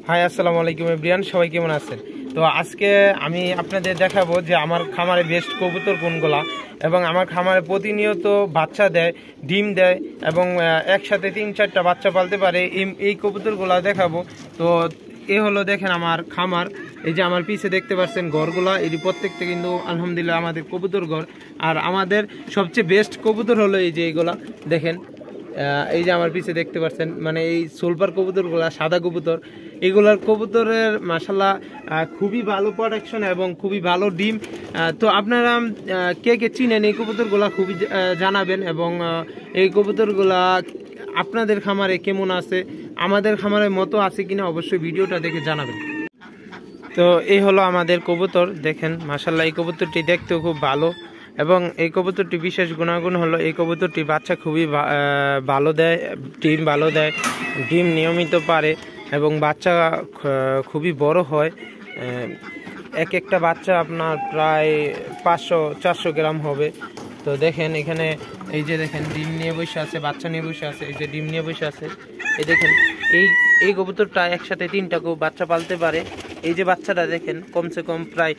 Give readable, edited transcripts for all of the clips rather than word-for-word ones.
High আসসালামু আলাইকুম everyone, সবাই কেমন আছেন? তো আজকে আমি আপনাদের দেখাবো যে আমার খামারে বেস্ট কবুতর কোনগুলা এবং আমার খামারে প্রতিনিয়ত বাচ্চা দেয়, ডিম দেয় এবং একসাথে 3-4টা বাচ্চা পালতে পারে এই কবুতরগুলা দেখাবো। তো এ হলো দেখেন আমার খামার। এই যে আমার পিছে দেখতে পাচ্ছেন ঘরগুলা, এটি প্রত্যেকটা কিন্তু আলহামদুলিল্লাহ আমাদের কবুতর ঘর। আর আমাদের সবচেয়ে বেস্ট কবুতর হলো এই যে এইগুলা দেখেন, এই যে আমার পিছে দেখতে পাচ্ছেন, মানে এই সুলপার কবুতরগুলা, সাদা কবুতর, এগুলার কবুতরের মাশাআল্লাহ খুবই ভালো প্রোডাকশন এবং খুবই ভালো ডিম। তো আপনারা কে কে চিনেন এই কবুতরগুলা খুবই জানাবেন এবং এই কবুতরগুলা আপনাদের খামারে কেমন আছে, আমাদের খামারের মতো আছে কিনা অবশ্যই ভিডিওটা দেখে জানাবেন। তো এই হলো আমাদের কবুতর, দেখেন মাশাআল্লাহ এই কবুতরটি দেখতেও খুব ভালো এবং এই কবুতরটি বিশেষ গুণাগুণ হলো এই কবুতরটি বাচ্চা খুবই ভালো দেয়, ডিম ভালো দেয়, ডিম নিয়মিত পারে এবং বাচ্চা খুবই বড় হয়। এক একটা বাচ্চা আপনার প্রায় 500-400 গ্রাম হবে। তো দেখেন এখানে এই যে দেখেন ডিম নিয়ে বসে আছে, বাচ্চা নিয়ে বসে আছে, এই যে ডিম নিয়ে বসে আছে। এই দেখেন এই কবুতরটা একসাথে 3টা বাচ্চা পালতে পারে। এই যে বাচ্চাটা দেখেন কমসে কম প্রায়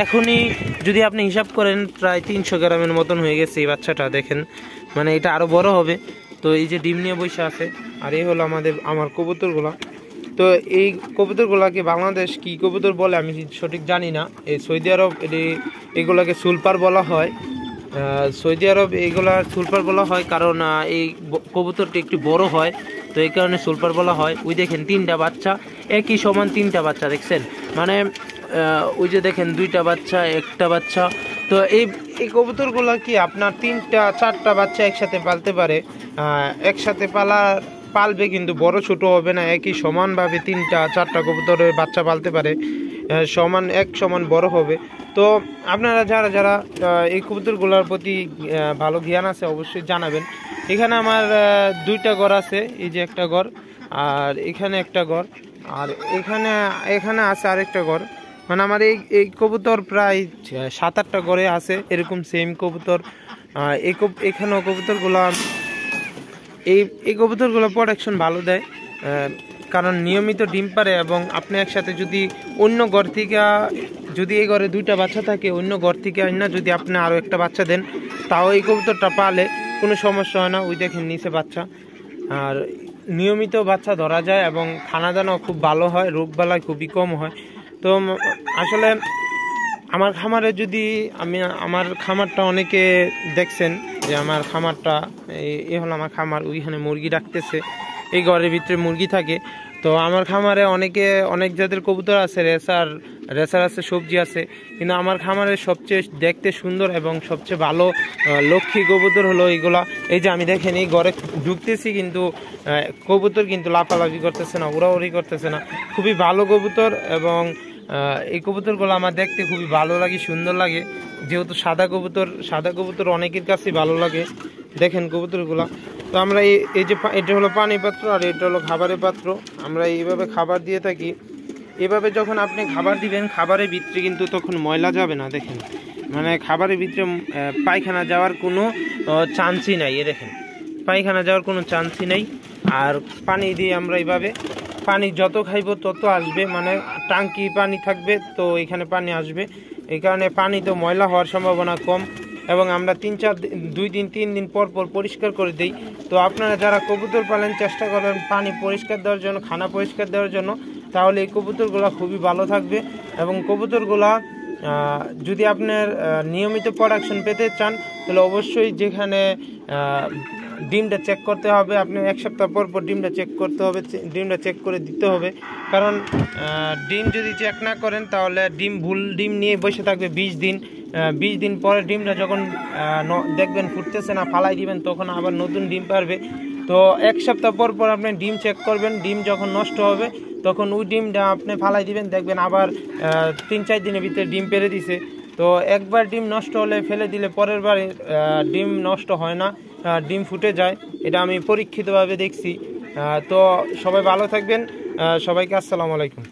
এখনই যদি আপনি হিসাব করেন প্রায় 300 গ্রামের মতন হয়ে গেছে এই বাচ্চাটা, দেখেন মানে এটা আরও বড় হবে। তো এই যে ডিম নিয়ে বসে আছে। আর এই হলো আমার কবুতরগুলা। তো এই কবুতরগুলাকে বাংলাদেশ কি কবুতর বলে আমি সঠিক জানি না। এই সৌদি আরব এগুলাকে সুলপার বলা হয়। সৌদি আরব এইগুলা সুলপার বলা হয় কারণ এই কবুতরটি একটু বড় হয়, তো এই কারণে সুলপার বলা হয়। ওই দেখেন 3টা বাচ্চা, একই সমান 3টা বাচ্চা দেখছেন, মানে ওই যে দেখেন 2টা বাচ্চা, 1টা বাচ্চা। তো এই কবুতরগুলো কি আপনার 3-4টা বাচ্চা একসাথে পালতে পারে, একসাথে পালবে কিন্তু বড় ছোট হবে না, একই সমানভাবে 3-4টা কবুতরের বাচ্চা পালতে পারে, সমান বড় হবে। তো আপনারা যারা এই কবুতরগুলোর প্রতি ভালো জ্ঞান আছে অবশ্যই জানাবেন। এখানে আমার 2টা ঘর আছে, এই যে একটা ঘর আর এখানে একটা ঘর, আর এখানে আছে আরেকটা ঘর। মানে আমার এই কবুতর প্রায় 7-8টা ঘরে আছে এরকম সেম কবুতর। এখানেও কবুতরগুলা এই কবুতরগুলো প্রোডাকশন ভালো দেয় কারণ নিয়মিত ডিম পারে এবং আপনি একসাথে যদি অন্য ঘর থেকে, যদি এই ঘরে 2টা বাচ্চা থাকে, অন্য ঘর থেকে না যদি আপনি আরও একটা বাচ্চা দেন তাও এই কবুতরটা পালে কোনো সমস্যা হয় না। ওই দেখেন নিচে বাচ্চা। আর নিয়মিত বাচ্চা ধরা যায় এবং খানা দানাও খুব ভালো হয়, রোগবালাই খুবই কম হয়। তো আসলে আমার খামারে যদি আমার খামারটা অনেকে দেখছেন যে আমার খামারটা এই হলো আমার খামার, ওইখানে মুরগি রাখতেছে, এই ঘরের ভিতরে মুরগি থাকে। তো আমার খামারে অনেক জাতের কবুতর আছে, রেসার আছে, সবজি আছে, কিন্তু আমার খামারের সবচেয়ে দেখতে সুন্দর এবং সবচেয়ে ভালো লক্ষ্মী কবুতর হলো এইগুলা। এই যে আমি দেখেন এই ঘরে ঢুকতেছি কিন্তু কবুতর কিন্তু লাফালাফি করতেছে না, উড়াউড়ি করতেছে না, খুবই ভালো কবুতর এবং এই কবুতরগুলো আমার দেখতে খুবই ভালো লাগে, সুন্দর লাগে। যেহেতু সাদা কবুতর অনেকের কাছেই ভালো লাগে। দেখেন কবুতরগুলা। তো আমরা এই যে এটা হলো পানি পাত্র আর এটা হলো খাবারের পাত্র, আমরা এইভাবে খাবার দিয়ে থাকি। এভাবে যখন আপনি খাবার দিবেন খাবারের ভিতরে কিন্তু তখন ময়লা যাবে না, দেখেন মানে খাবারের ভিতরে পায়খানা যাওয়ার কোনো চান্সই নাই। দেখেন পায়খানা যাওয়ার কোনো চান্সই নেই। আর পানি দিয়ে আমরা এইভাবে পানি যত খাইব তত আসবে, মানে টাঙ্কি পানি থাকবে তো এখানে পানি আসবে, এই কারণে পানি তো ময়লা হওয়ার সম্ভাবনা কম এবং আমরা 2-3 দিন পর পরিষ্কার করে দিই। তো আপনারা যারা কবুতর পালেন চেষ্টা করবেন পানি পরিষ্কার দেওয়ার জন্য, খানা পরিষ্কার দেওয়ার জন্য, তাহলে এই কবুতরগুলো খুবই ভালো থাকবে। এবং কবুতরগুলা যদি আপনার নিয়মিত প্রোডাকশন পেতে চান তাহলে অবশ্যই যেখানে ডিমটা চেক করতে হবে, আপনি 1 সপ্তাহ পর ডিমটা চেক করতে হবে, ডিমটা চেক করে দিতে হবে। কারণ ডিম যদি চেক না করেন তাহলে ভুল ডিম নিয়ে বসে থাকবে 20 দিন পরে ডিমটা যখন দেখবেন ফুটতেছে না, ফালাই দিবেন, তখন আবার নতুন ডিম পারবে। তো 1 সপ্তাহ পর আপনি ডিম চেক করবেন, ডিম যখন নষ্ট হবে তখন ওই ডিমটা আপনি ফালাই দিবেন, দেখবেন আবার 3-4 দিনের ভিতরে ডিম পেরে দিছে। তো একবার ডিম নষ্ট হলে ফেলে দিলে পরের বার ডিম নষ্ট হয় না, ডিম ফুটে যায়, এটা আমি পরীক্ষিতভাবে দেখছি। তো সবাই ভালো থাকবেন, সবাইকে আসসালামু আলাইকুম।